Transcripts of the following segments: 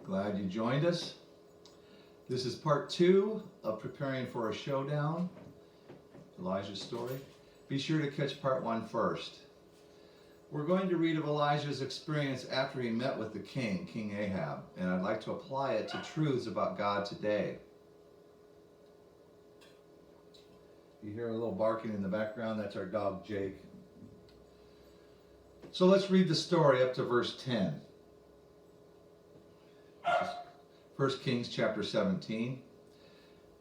Glad you joined us. This is part 2 of preparing for a showdown, Elijah's story. Be sure to catch part 1 first. We're going to read of Elijah's experience after he met with the king, King Ahab, and I'd like to apply it to truths about God today. You hear a little barking in the background, that's our dog Jake. So let's read the story up to verse 10. 1 Kings chapter 17,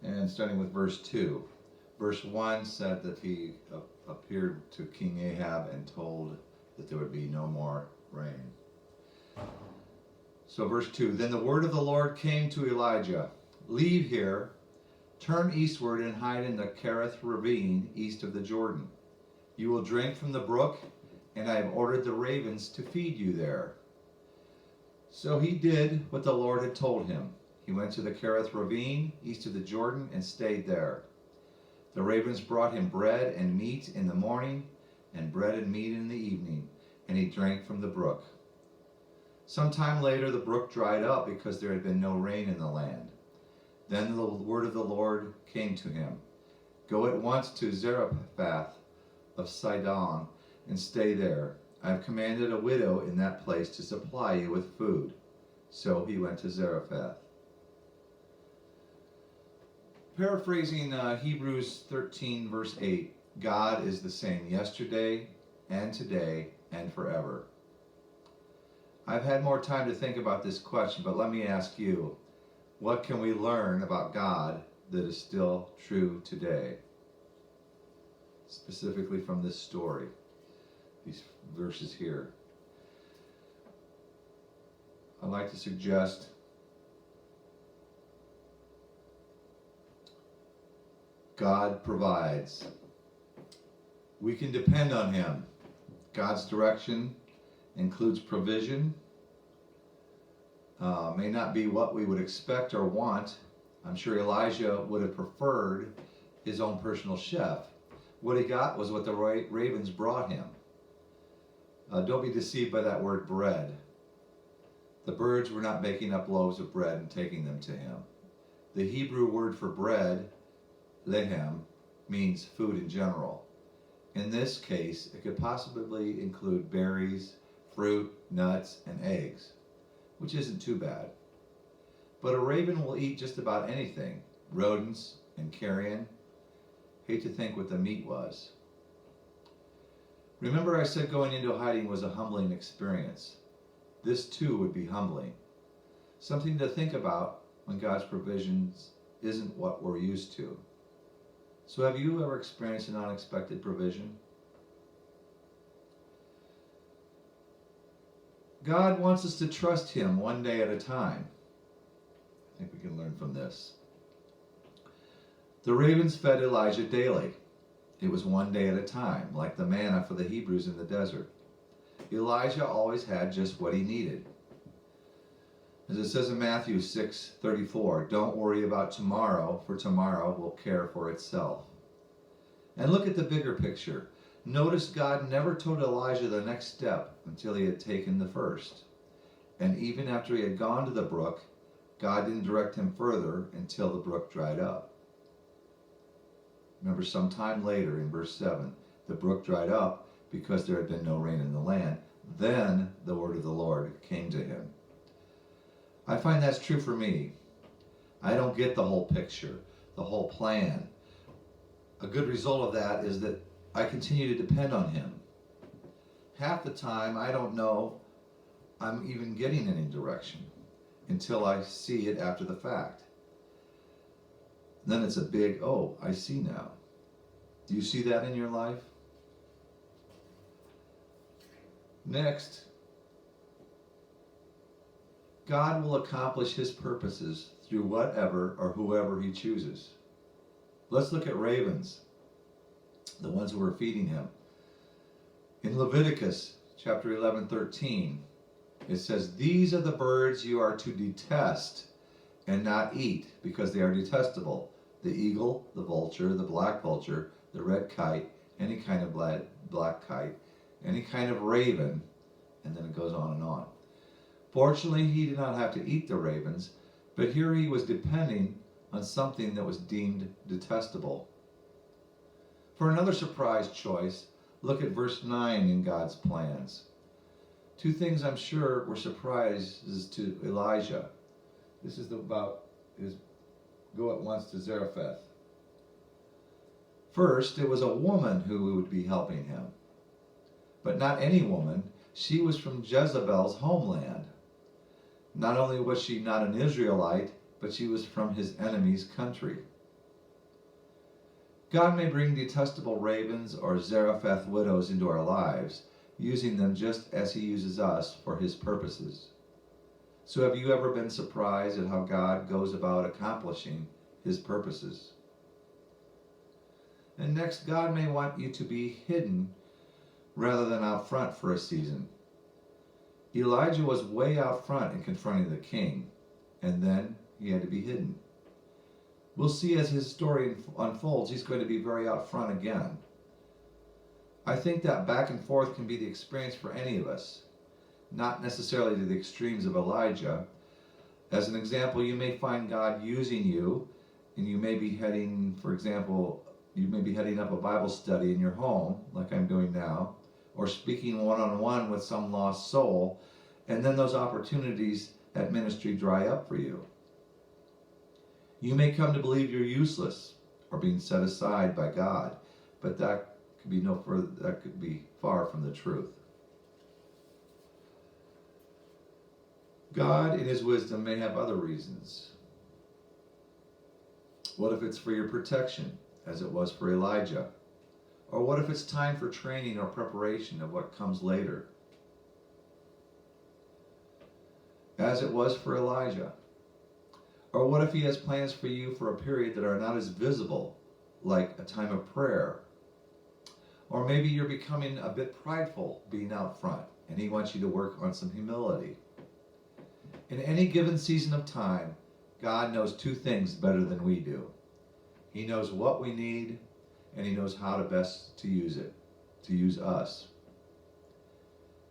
and starting with verse 2. Verse 1 said that he appeared to King Ahab and told that there would be no more rain. So verse 2, then the word of the Lord came to Elijah, leave here, turn eastward and hide in the Kerith ravine east of the Jordan. You will drink from the brook, and I have ordered the ravens to feed you there. So he did what the Lord had told him. He went to the Kerith ravine east of the Jordan and stayed there. The ravens brought him bread and meat in the morning, and bread and meat in the evening, and he drank from the brook. Some time later the brook dried up because there had been no rain in the land. Then the word of the Lord came to him. Go at once to Zarephath of Sidon and stay there. I have commanded a widow in that place to supply you with food. So he went to Zarephath. Paraphrasing Hebrews 13 verse 8, God is the same yesterday and today and forever. I've had more time to think about this question, but let me ask you, what can we learn about God that is still true today? Specifically from this story, these verses here. I'd like to suggest God provides. We can depend on Him. God's direction includes provision. May not be what we would expect or want. I'm sure Elijah would have preferred his own personal chef. What he got was what the ravens brought him. Don't be deceived by that word bread. The birds were not making up loaves of bread and taking them to him. The Hebrew word for bread, lehem, means food in general. In this case, it could possibly include berries, fruit, nuts, and eggs, which isn't too bad. But a raven will eat just about anything, rodents and carrion. Hate to think what the meat was. Remember I said going into hiding was a humbling experience. This too would be humbling. Something to think about when God's provisions isn't what we're used to. So have you ever experienced an unexpected provision? God wants us to trust Him one day at a time. I think we can learn from this. The ravens fed Elijah daily. It was one day at a time, like the manna for the Hebrews in the desert. Elijah always had just what he needed. As it says in Matthew 6:34, don't worry about tomorrow, for tomorrow will care for itself. And look at the bigger picture. Notice God never told Elijah the next step until he had taken the first. And even after he had gone to the brook, God didn't direct him further until the brook dried up. Remember, sometime later in verse 7, the brook dried up because there had been no rain in the land. Then the word of the Lord came to him. I find that's true for me. I don't get the whole picture, the whole plan. A good result of that is that I continue to depend on Him. Half the time, I don't know I'm even getting any direction until I see it after the fact. Then it's a big, oh, I see now. Do you see that in your life? Next, God will accomplish His purposes through whatever or whoever He chooses. Let's look at ravens, the ones who were feeding Him. In Leviticus chapter 11:13, it says, these are the birds you are to detest and not eat, because they are detestable. The eagle, the vulture, the black vulture, the red kite, any kind of black kite, any kind of raven, and then it goes on and on. Fortunately, he did not have to eat the ravens, but here he was depending on something that was deemed detestable. For another surprise choice, look at verse 9 in God's plans. Two things I'm sure were surprises to Elijah. This is about his go at once to Zarephath. First, it was a woman who would be helping him. But not any woman. She was from Jezebel's homeland. Not only was she not an Israelite, but she was from his enemy's country. God may bring detestable ravens or Zarephath widows into our lives, using them just as he uses us for his purposes. So have you ever been surprised at how God goes about accomplishing his purposes? And next, God may want you to be hidden rather than out front for a season. Elijah was way out front in confronting the king, and then he had to be hidden. We'll see as his story unfolds, he's going to be very out front again. I think that back and forth can be the experience for any of us, not necessarily to the extremes of Elijah. As an example, you may find God using you, and you may be heading, for example, you may be heading up a Bible study in your home, like I'm doing now, or speaking one-on-one with some lost soul, and then those opportunities at ministry dry up for you. You may come to believe you're useless or being set aside by God, but that could be far from the truth. God, in his wisdom, may have other reasons. What if it's for your protection, as it was for Elijah? Or what if it's time for training or preparation of what comes later? As it was for Elijah. Or what if he has plans for you for a period that are not as visible, like a time of prayer? Or maybe you're becoming a bit prideful being out front, and he wants you to work on some humility. In any given season of time, God knows two things better than we do. He knows what we need, and he knows how to best to use it, to use us.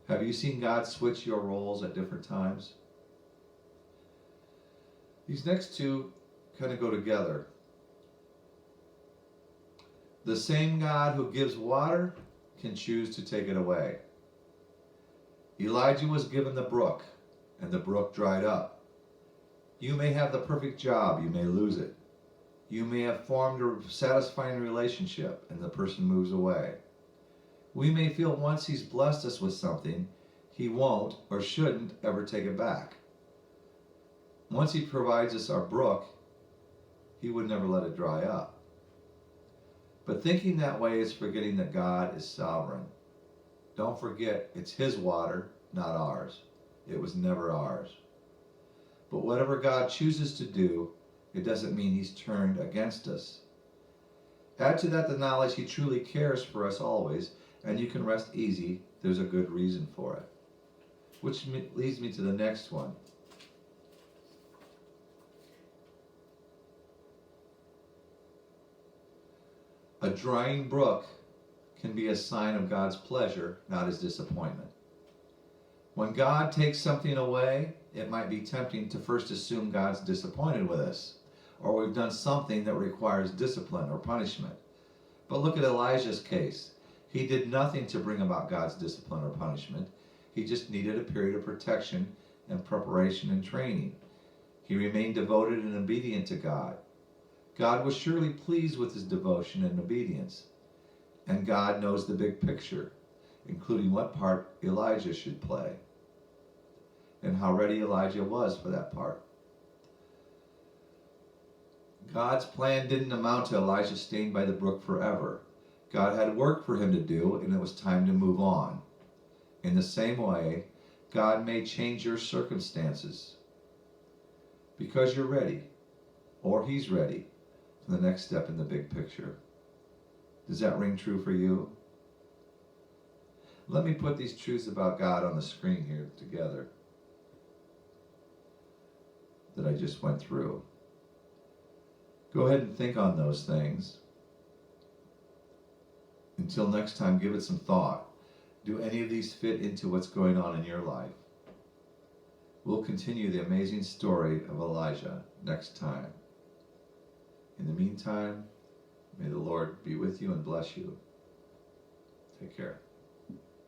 Have you seen God switch your roles at different times? These next two kind of go together. The same God who gives water can choose to take it away. Elijah was given the brook, and the brook dried up. You may have the perfect job, you may lose it. You may have formed a satisfying relationship, and the person moves away. We may feel once he's blessed us with something, he won't or shouldn't ever take it back. Once he provides us our brook, he would never let it dry up. But thinking that way is forgetting that God is sovereign. Don't forget, it's his water, not ours. It was never ours. But whatever God chooses to do, it doesn't mean he's turned against us. Add to that the knowledge he truly cares for us always, and you can rest easy, there's a good reason for it. Which leads me to the next one. A drying brook can be a sign of God's pleasure, not his disappointment. When God takes something away, it might be tempting to first assume God's disappointed with us, or we've done something that requires discipline or punishment. But look at Elijah's case. He did nothing to bring about God's discipline or punishment. He just needed a period of protection and preparation and training. He remained devoted and obedient to God. God was surely pleased with his devotion and obedience. And God knows the big picture, including what part Elijah should play, and how ready Elijah was for that part. God's plan didn't amount to Elijah staying by the brook forever. God had work for him to do, and it was time to move on. In the same way, God may change your circumstances because you're ready, or he's ready for the next step in the big picture. Does that ring true for you? Let me put these truths about God on the screen here together that I just went through. Go ahead and think on those things. Until next time, give it some thought. Do any of these fit into what's going on in your life? We'll continue the amazing story of Elijah next time. In the meantime, may the Lord be with you and bless you. Take care.